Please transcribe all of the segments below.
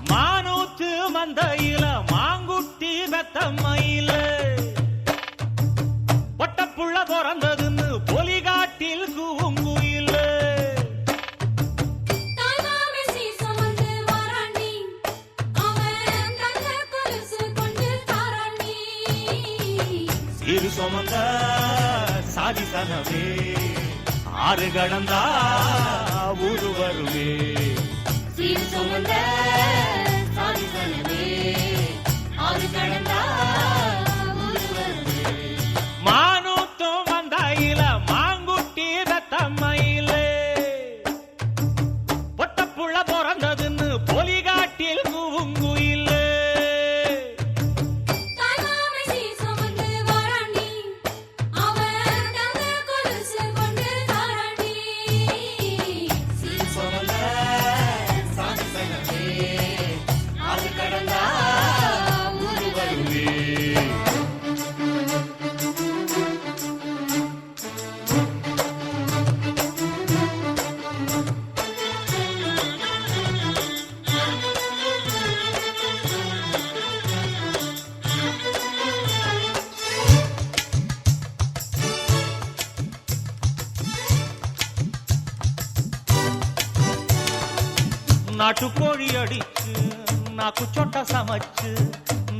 மானூத்து மந்தையில மாங்குட்டி பெத்தம்மையில பொட்டப்புள்ள பிறந்ததுன்னு பொலிகாட்டில் கூங்குயில இரு சுமந்த சாதி சனவே ஆறு கடந்தா ஊரு வருவே சீர் சுமந்த சாதி சனவே ஆறு கடந்தா ஊரு வருவே மானூத்தும் மந்தாயில மாங்குட்டி பெத்தம்மையில பொட்டப்புள்ள பிறந்ததுன்னு பொலிகாட்டில் கூங்குயில நாட்டுக்கோழி அடிச்சு நாக்கு சொட்ட சமைச்சு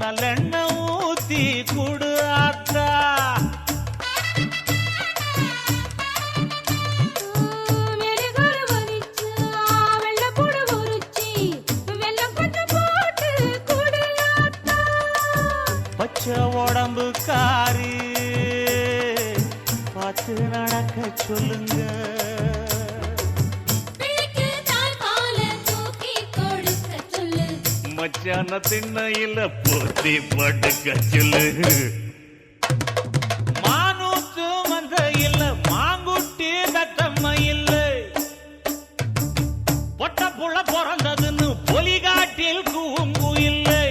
நல்லெண்ணெய் ஊத்தி கூடு ஆத்தா பச்சை உடம்பு காரி பார்த்து நடக்க சொல்லுங்க மச்சான திண்ணையில போத்தி படுக்க சொல்லு மானூத்து மந்தையில மாங்குட்டி பெத்தம்மையில பொட்டப்புள்ள பிறந்ததுன்னு பொலிகாட்டில் கூங்குயில்லை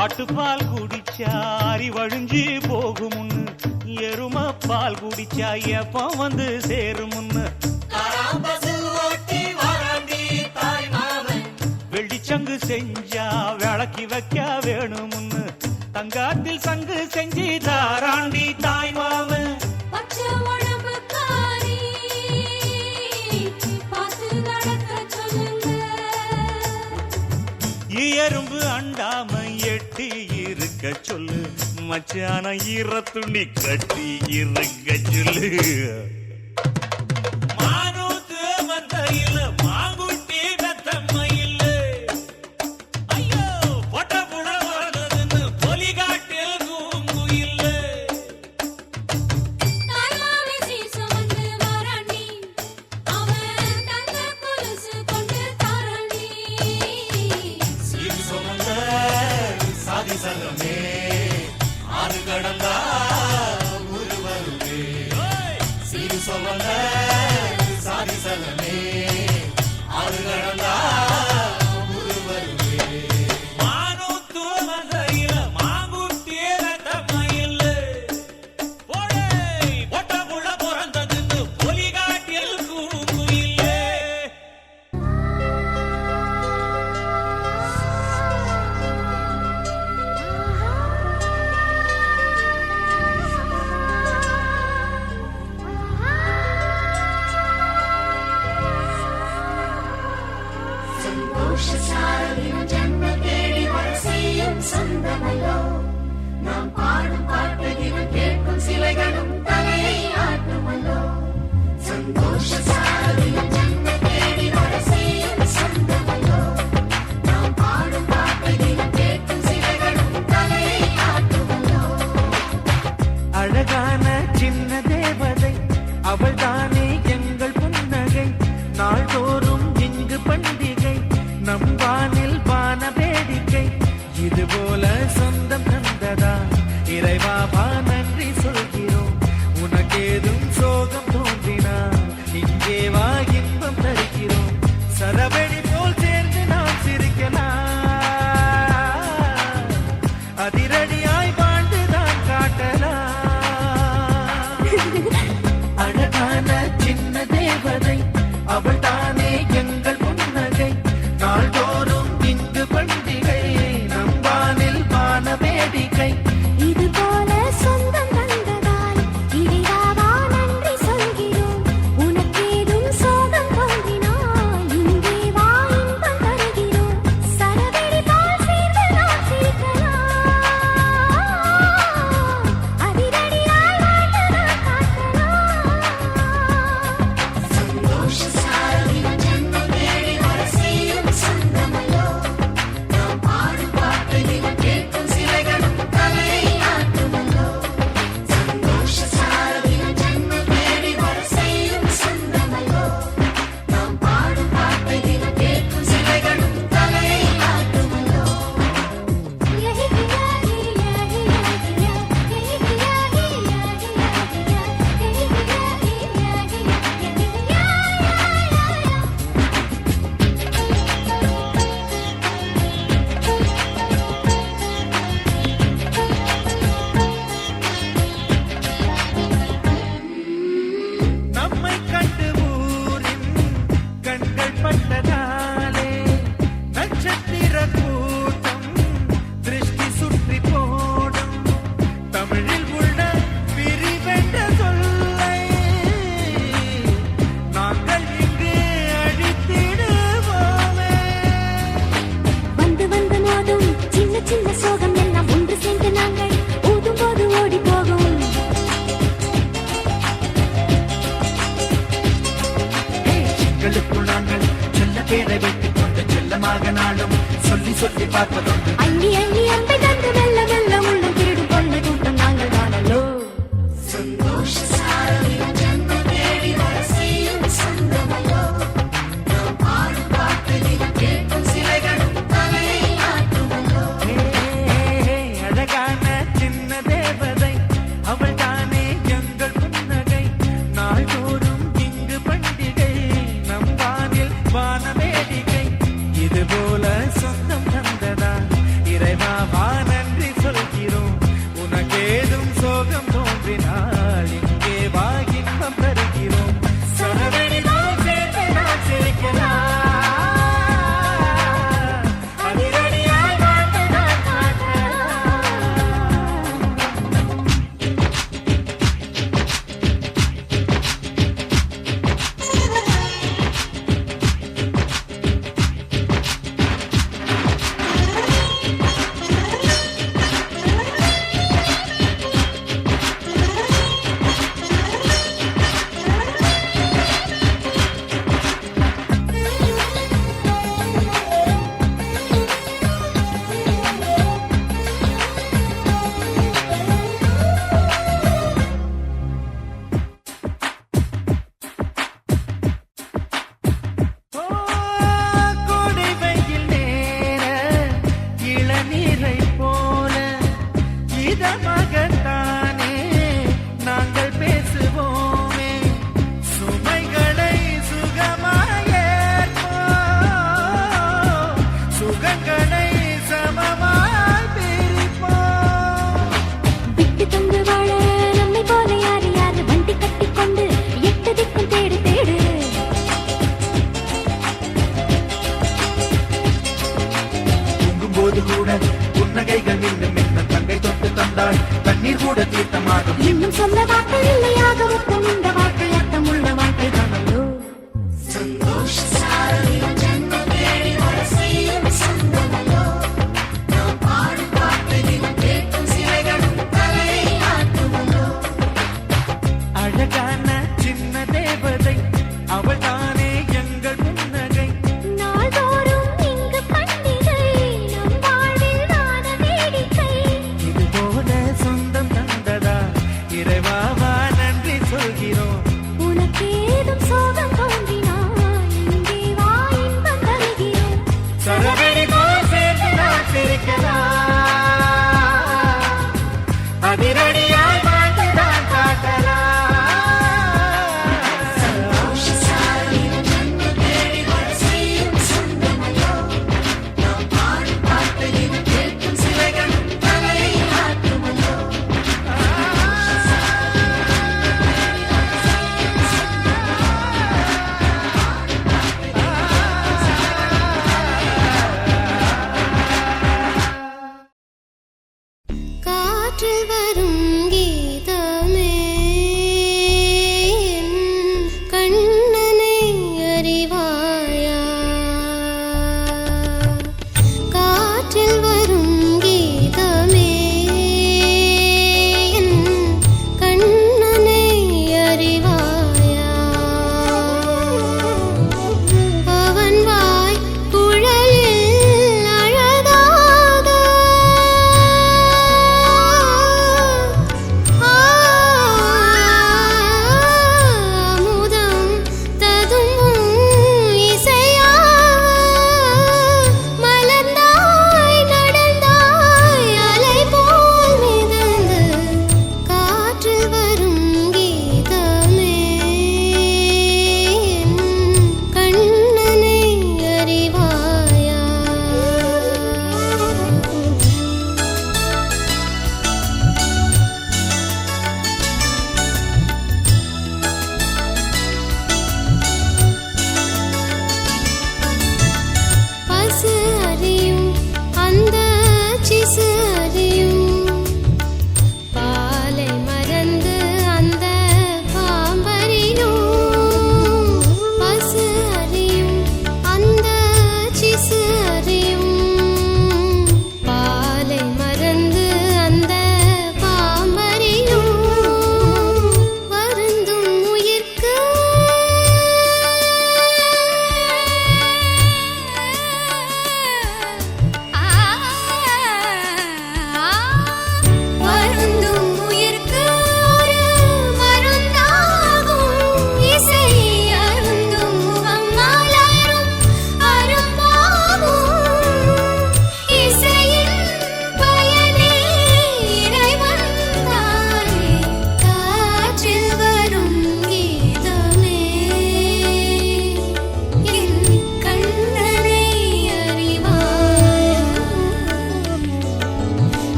ஆட்டுப்பால் குடிச்சா அறிவழிஞ்சி போகுமுன்னு எரும பால் குடிச்சா எப்ப வந்து சேருமுன்னு வெள்ளிச்சங்கு செஞ்சா விளக்கி வைக்க வேணுமுன்னு தங்காத்தில் சங்கு செஞ்சு தாராண்டி தாய் மாமன் எறும்பு அண்டாம எட்டி இருக்க சொல்லு மச்சான ஈர துணி கட்டி இருக்க சொல்லு மானூத்து மந்தையில மாங்குட்டி பெத்தம்மையில ஐயோ பொட்டப்புள்ள பிறந்ததுன்னு பொலிகாட்டில் கூங்குயில்ல சாதி சங்கமே ஆறு கடந்தா ஊரு வருவே சின்ன சோகம் எல்லாம் ஒன்று சேர்ந்து நாங்கள் ஊதும் போது ஓடி போகும். எங்களுக்குள் நாங்கள் செல்ல பேரை வைத்துக் கொண்டு செல்லமாக நாளும் சொல்லி சொல்லி பார்ப்பதுண்டு. அள்ளி அள்ளி அன்பை தந்து மெல்ல மெல்ல உள்ளம் திருடும் கொள்ளை கூட்டம் நாங்கள் தானல்லோ. சந்தோஷ சாரலின் ஜன்ம தேடி வர செய்யும் சொந்தமல்லோ. நாம் பாடும் பாட்டில் கேட்கும் சிலைகளும் தலையை ஆட்டுமல்லோ. அழகான சின்ன தேவதை அவள் தானே எங்கள் புன்னகை. நாள்தோறும் இங்கு பண்டிகை நம் வானில் வான வேடிக்கை. இது போல சொந்தம் தந்ததா இறைவா வா நன்றி சொல்கிறோம். உனக்கேதும் சோகம் தோன்றினால் இங்கே வா இன்பம் தருகிறோம். சரவெளிதான் சேர்ந்து நான் சிரிக்கலாம். அதிரடியாய் வாழ்ந்து நான் காட்டலாம். கோடை வெயில் நேர இளநீரை போல இதமாகத்தானே நாங்கள் பேசுவோமே. சுமைகளை சுகமாயேற்போம், சுகங்களை சமமாய் பிரிப்போம். விட்டு தந்து வாழ நம்மை போல யாரு யாரு வண்டி கட்டிக்கொண்டு எட்டு திக்கும் தேடு தேடு. தூங்கும்போது கூட புன்னகைகள் இன்னும் என்ன தங்கை தொட்டு தந்தாள் தண்ணீர் கூட தீர்த்தமாகும். இன்னும் சொல்ல வார்த்தை இல்லையாக மொத்தம் இந்த வாழ்க்கை அர்த்தம் உள்ள வாழ்க்கை தானல்லோ. சந்தோஷ சாரலின் ஜன்ம தேடி வர செய்யும் சொந்தமல்லோ. நாம் பாடும் பாட்டில் கேட்கும் சிலைகளும் தலையை ஆட்டுமல்லோ. அழகான சின்ன தேவதை அவள் தானே எங்கள் புன்னகை. நாள்தோறும் இங்கு பண்டிகை நம் வாழ்வில் வான வேடிக்கை. இது போல சொந்தம் தந்ததா இறைவா வா நன்றி சொல்கிறோம். உனக்கேதும் சோகம்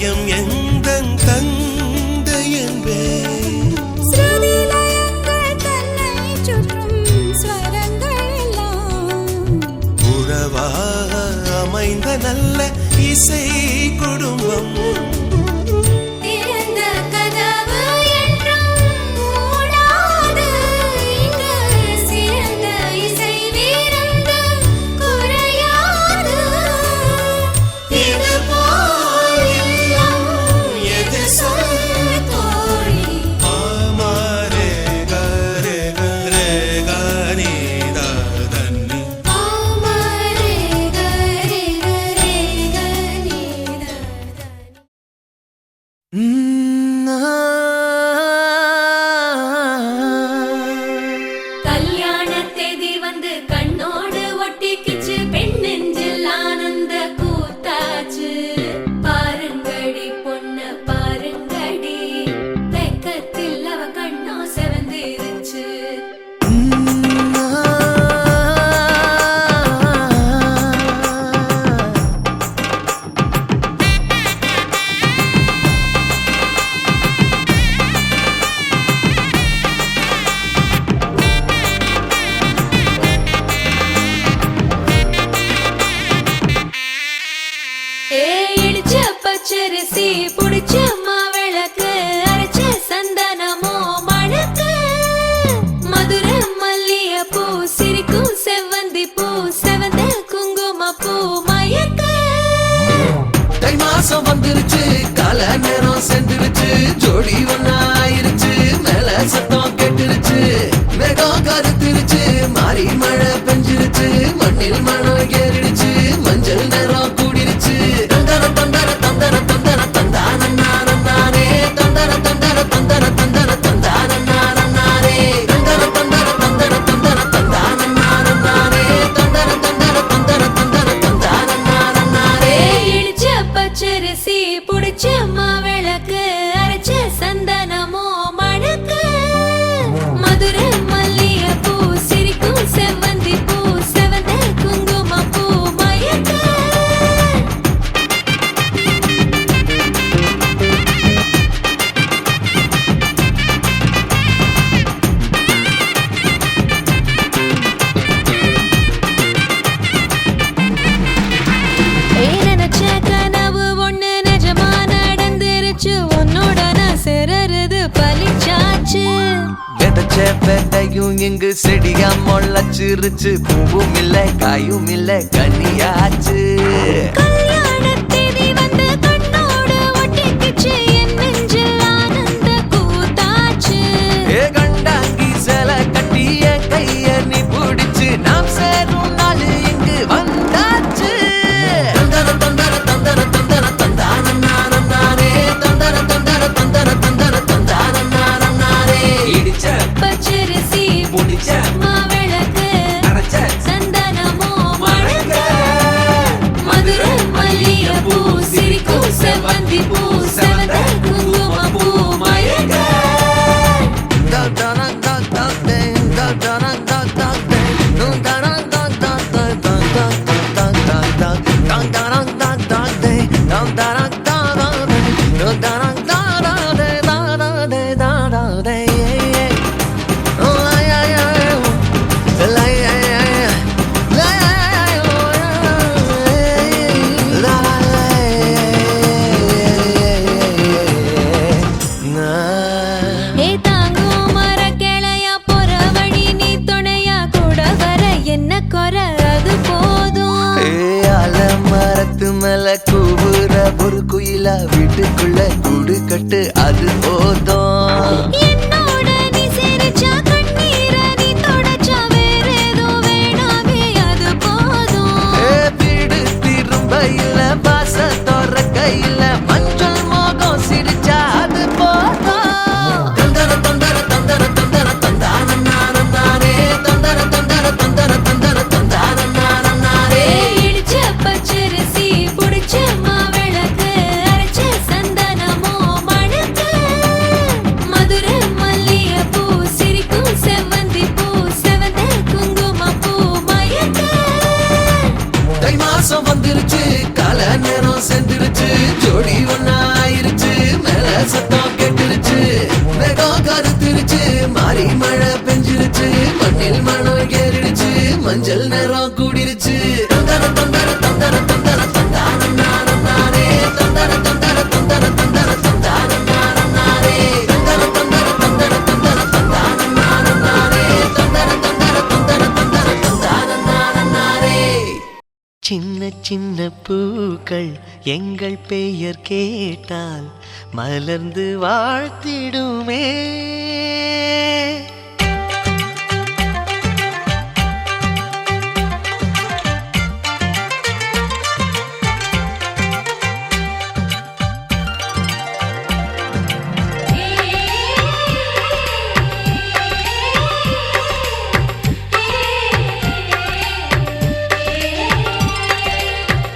இதயம் எந்தன் தந்தை என்பே ஸ்ருதிலயங்கள் தன்னை சுற்றும் ஸ்வரங்கள் எல்லாம் உறவாக அமைந்த நல்ல இசை குடும்பம் திறந்த கதவு என்றும் மூடாது இங்கு சிறந்த இசை விருந்து குறையாது இது போல் இல்லம் எது சொல் தோழி ஆமாரே கரே கரே கனி தன்னி ஆமரே கரே கரே கனி கல்யாண தேதி வந்து கண்ணோடு ஒட்டிக்கிச்சு பெண் நெஞ்சில் ஆனந்த கூத்தாச்சு பாருங்கடி பொண்ண பாருங்கடி வெக்கத்தில் அவ கண்ணோ செவந்திருச்சு இடிச்ச பச்சரிசி புடிச்ச மாவிளக்கு அரைச்ச சந்தனமோ மணக்கு மதுர மல்லிய பூ சிரிக்கும் செவ்வந்தி பூ செவந்த குங்கும பூ மயக்க தை மாசம் வந்துருச்சு கால நேரம் சென்றுருச்சு ஜோடி ஒன்னாயிருச்சு மேல சத்தம் கேட்டுருச்சு மேகம் கருத்துருச்சு மாறி மழை பெஞ்சிருச்சு மண்ணில் மணம் ஏறிடுச்சு மஞ்சள் நேரம் கூடிருச்சு தந்தர தந்தர தந்தர தந்தர தந்தானே தந்தர தந்தர தந்தர தந்தர தந்தானே தந்தர தந்தர தந்தர தந்தர தந்தானே தந்தர தந்தர தந்தர தந்தர தந்தானே இடிச்ச பச்சரிசி புடிச்ச மாவிளக்கு அரைச்ச சந்தனமோ மணக்கு மதுர மல்லிய பூ சிரிக்கும் செவ்வந்தி பூ செவந்த குங்கும பூ மயக்க நினைச்ச கனவு ஒண்ணு நிஜமா நடந்துருச்சு உன்னோட நான் சிறருது பலிச்சாச்சு விதைச்ச விதையும் இங்கு செடியா முளைச்சிருச்சு பூவும் இல்ல காயும் இல்ல கனியாச்சு கல்யாண தேதி வந்து கண்ணோடு ஒட்டிக்கிச்சு என் நெஞ்சில் ஆனந்த கூத்தாச்சு ஏ கண்டாங்கி சில கட்டிய கைய நீ பிடிச்சு நாம் சேரும் நாள் இங்கு வந்தாச்சு தந்தர தந்தர தந்தர தந்தர தந்தானே தந்தர தந்தர தந்தர தந்தர தந்தானே இடிச்ச பச்சரிசி முடிச்ச மாவிளக்கு அரைச்ச சந்தனமோ மழக்க மதுர மல்லிய பூ சிரிக்கும் செவ்வந்தி பூ செவந்த குங்கும பூ மயக்க ஏ தாங்கும் மர கிளையா போற வழி நீ துணையா கூட வர என்ன குறை அது போதும் மரத்து மேல கூவுற ஒரு குயிலா வீட்டுக்குள்ள கூடு கட்டு அது போதும் என்னோட நீ சிரிச்சா கண்ணீர நீ தொடச்சா வேற ஏதோ வேணாமே அது போதும் வீடு திரும்ப இல்ல பாச தோற கையில மஞ்சள் மோகம் சிரிச்சா அது போதும் தந்தர தந்தர தந்தர தந்தர தந்தானே தந்தர தந்தர தந்தர தந்தர தந்தானே இடிச்ச பச்சரிசி புடிச்ச மாவிளக்கு அரைச்ச சந்தனமோ மணக்கு மதுர மல்லிய பூ சிரிக்கும் செவ்வந்தி பூ செவந்த குங்கும பூ மயக்க தை மாசம் வந்துருச்சு கால நேரம் சென்றுருச்சு ஜோடி ஒன்னா சத்தம் கெட்டுருச்சு, மேகம் கருத்துருச்சு, மாறி மழை பெஞ்சிருச்சு, மண்ணில் மணம் ஏறிடுச்சு, மஞ்சள் நேரம் கூடிருச்சு. தந்தர தந்தர தந்தர தந்தர தந்தான நானே, தந்தர தந்தர தந்தர தந்தர தந்தான நானே, தந்தர தந்தர தந்தர தந்தர தந்தான நானே, தந்தர தந்தர தந்தர தந்தர தந்தான நானே. சின்ன சின்ன பூக்கள் எங்கள் பெயர் கேட்டால் மலர்ந்து வாழ்த்திடுமே.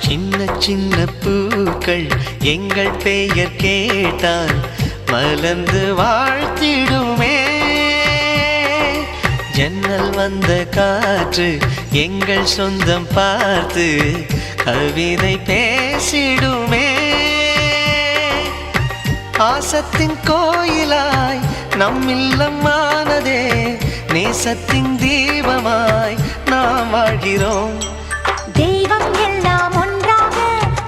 சின்ன சின்ன பூக்கள் எங்கள் பெயர் கேட்டால் மலர்ந்து வாழ்த்திடுமே. ஜன்னல் வந்த காற்று எங்கள் சொந்தம் பார்த்து கவிதை பேசிடுமே. ஆசத்தின் கோயிலாய் நம் இல்லமானதே, நேசத்தின் தீபமாய் நாம் வாழ்கிறோம். தெய்வம் எல்லாம் ஒன்றாக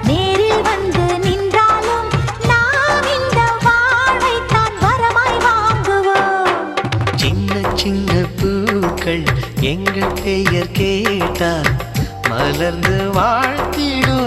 நேரில் வந்து நின்றாலும் நாம் இந்த வாழ்வைத்தான் வரமாய் வாங்குவோம். சின்ன சின்ன பூக்கள் எங்கள் பெயர் கேட்டால் மலர்ந்து வாழ்த்திடுமே.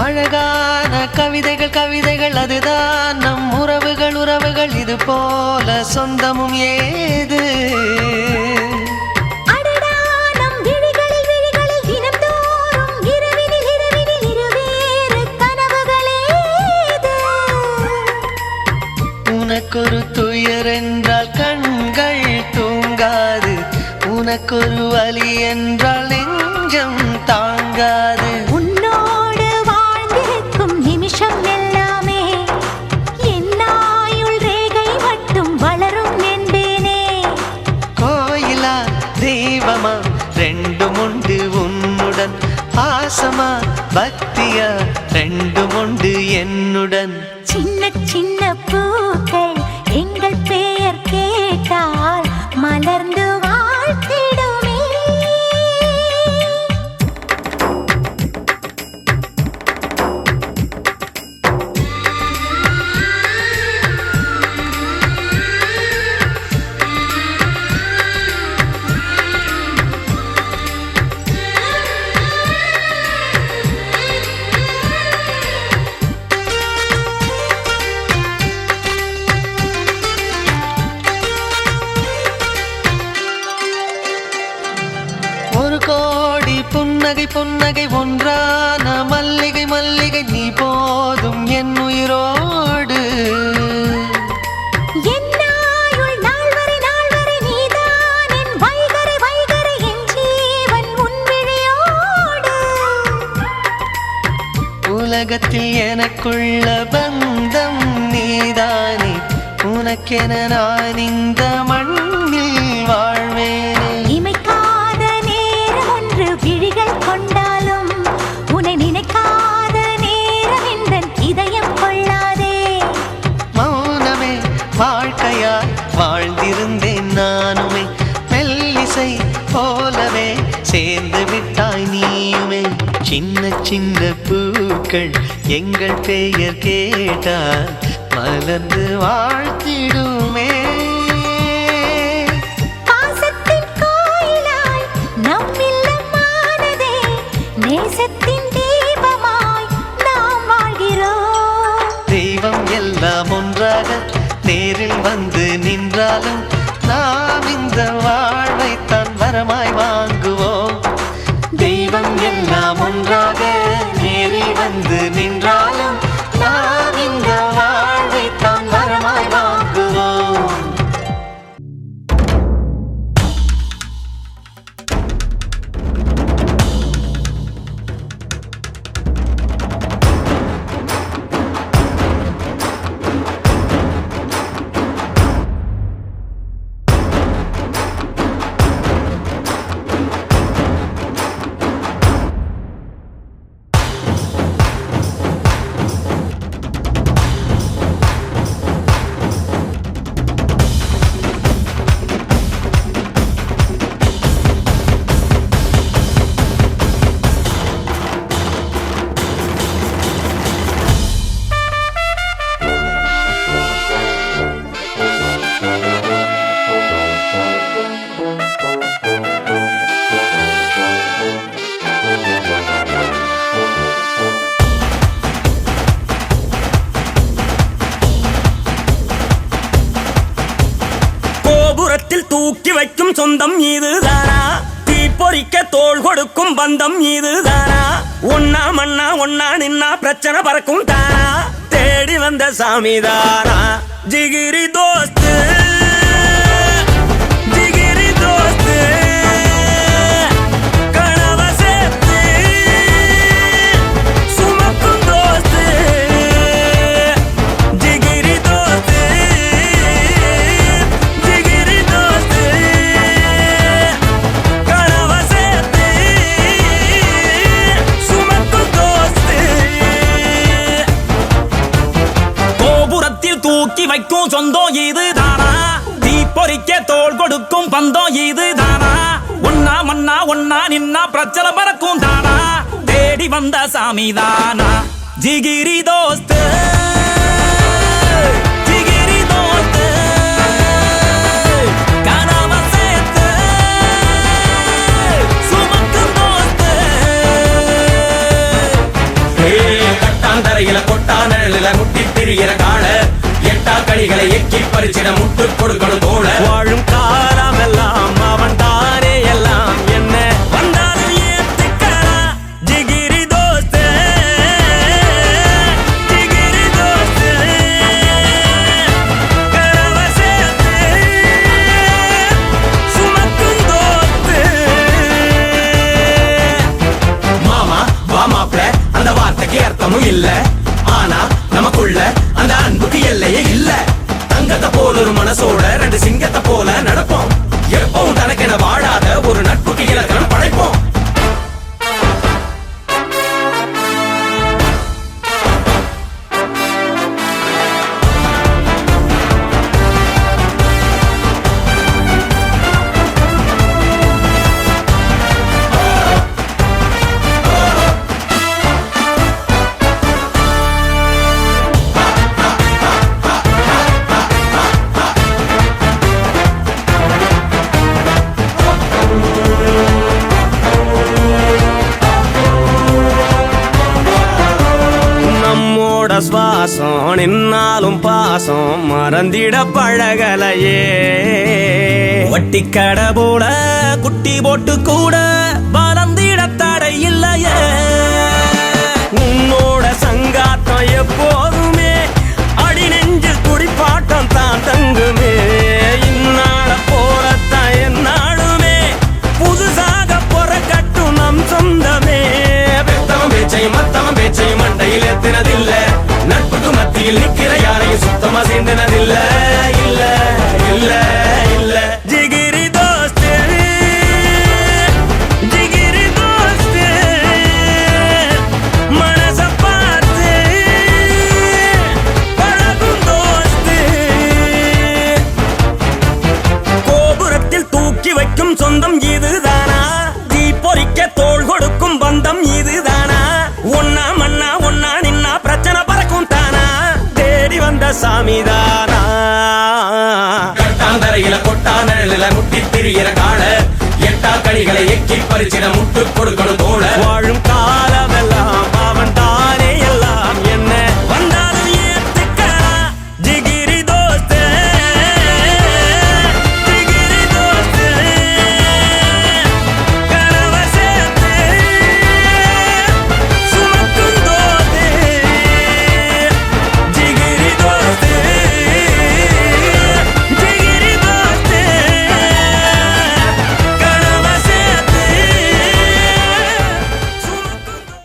அழகான கவிதைகள் கவிதைகள் அதுதான் நம் உறவுகள் உறவுகள், இது போல சொந்தமும் ஏது. அடடா, நம் விழிகளில் விழிகளில் தினம்தோறும் இரவினில் இரவினில் இருவேறு கனவுகளேது. உனக்கொரு துயர் என்றால் கண்கள் தூங்காது, உனக்கொரு வலி என்றால் நெஞ்சம் தாங்காது. உன்னோடு வாழ்ந்திருக்கும் நிமிஷம் எல்லாமே என்னாயுள் ரேகை மட்டும் வளரும் என்பேனே. கோயிலா தெய்வமா ரெண்டும் உண்டு உன்னுடன், பாசமா பக்தியா ரெண்டும் உண்டு என்னுடன். சின்ன சின்ன பூக்கள் எங்கள் பெயர் கேட்டால் மலர்ந்து வாழ்த்திடுமே. ஒரு கோடி புன்னகை புன்னகை ஒன்றான மல்லிகை மல்லிகை நீ போதும் என் உயிரோடு. என்னாயுள் நாள் வரை நீதான் என் வைகரை வைகரை, என் ஜீவன் உன் விழியோடு. உலகத்தில் எனக்குள்ள பந்தம் நீதானே, உனக்கென நான் இந்த மண்ணில் வாழ்வேனே. இமைக்காத நேரம் ஒன்று விழிகள் கொண்டாலும் உன்னை நினைக்காத நேரம் எந்தன் இதயம் கொள்ளாதே. மௌனமே வாழ்க்கையாய் வாழ்ந்திருந்தேன் நானுமே, மெல்லிசை போலவே சேர்ந்து விட்டாய் நீயுமே. சின்ன சின்ன பூக்கள் எங்கள் பெயர் கேட்டால் மலர்ந்து வாழ்த்திடுமே. பாசத்தின் கோயிலாய் நம் இல்லமானதே, நேசத்தின் தீபமாய் நாம் வாழ்கிறோம். தெய்வம் எல்லாம் ஒன்றாக நேரில் வந்து நின்றாலும் நாம் இந்த வாழ்வைத்தான் வரமாய் வாங்குவோம். தெய்வம் எல்லாம் ஒன்றாக சொந்தம் இதுதானா தீப்பொறிக்க தோள் கொடுக்கும் பந்தம் இதுதானா ஒன்னா மண்ணா ஒன்னா நின்னா பிரச்சனை பறக்கும் தானா தேடி வந்த சாமிதானா ஜிகிரி தோஸ்து ஜிகிரி தோஸ்து கனவ சேர்த்து சுமக்கும் தோஸ்து ஜிகிரி தோஸ்து ஜிகிரி தோஸ்து கனவ சேர்த்து சுமக்கும் தோஸ்து கோபுரத்தில் தூக்கி வைக்கும் சொந்தம் இதுதானா தீப்பொறிக்க தோள் கொடுக்கும் பந்தம் இதுதானா ஒன்னா மண்ணா ஒன்னா நின்னா பிரச்சனை பறக்கும் தானா தேடி வந்த சாமிதானா ஜிகிரி தோஸ்து ஜிகிரி தோஸ்து கனவ சேர்த்து சுமக்கும் தோஸ்து கட்டாந்தரையில கொட்டா நிழலில முட்டி திரிகிற கால எட்டா கனிகளை எக்கி பறிச்சிட முட்டு கொடுக்கணும் தோழ வாழும் காலம் எல்லாம் அவன் தானே எல்லாம் என்ன வந்தாலும் ஏத்துக்கலாம் ஜிகிரி தோஸ்து ஜிகிரி தோஸ்து கனவ சேர்த்து சுமக்கும் தோஸ்து மாமா வா மாப்ள அந்த வார்த்தைக்கு அர்த்தமும் இல்ல ஆனா நமக்குள்ள அந்த அன்புக்கு எல்லையே இல்ல தங்கத்தை போல ஒரு மனசோட ரெண்டு சிங்கத்தை போல நடப்போம் எப்பவும் தனக்கென வாழாத ஒரு நட்புக்கு இலக்கணம் படைப்போம் நம்மோட சுவாசம் நின்னாலும் பாசம் மறந்திட பழகலையே வட்டி கடை போல குட்டி போட்டு கூட பலந்திட தடை இல்லையே உன்னோட சங்காத்தம் எப்போதுமே அடி நெஞ்சில் குடிப்பாட்டம் தான் தங்குமே இந்நாள போலத்தான் என்னாலுமே புதுசாக பொறக்கட்டும் நம் சொந்தமே பெத்தவன் பேச்சையும் மத்தவன் பேச்சையும் மண்டையில் எத்தினதில்லை நட்புக்கு மத்தியில் நிக்கிற யாரையும் சுத்தமா சேர்ந்தனதில்லை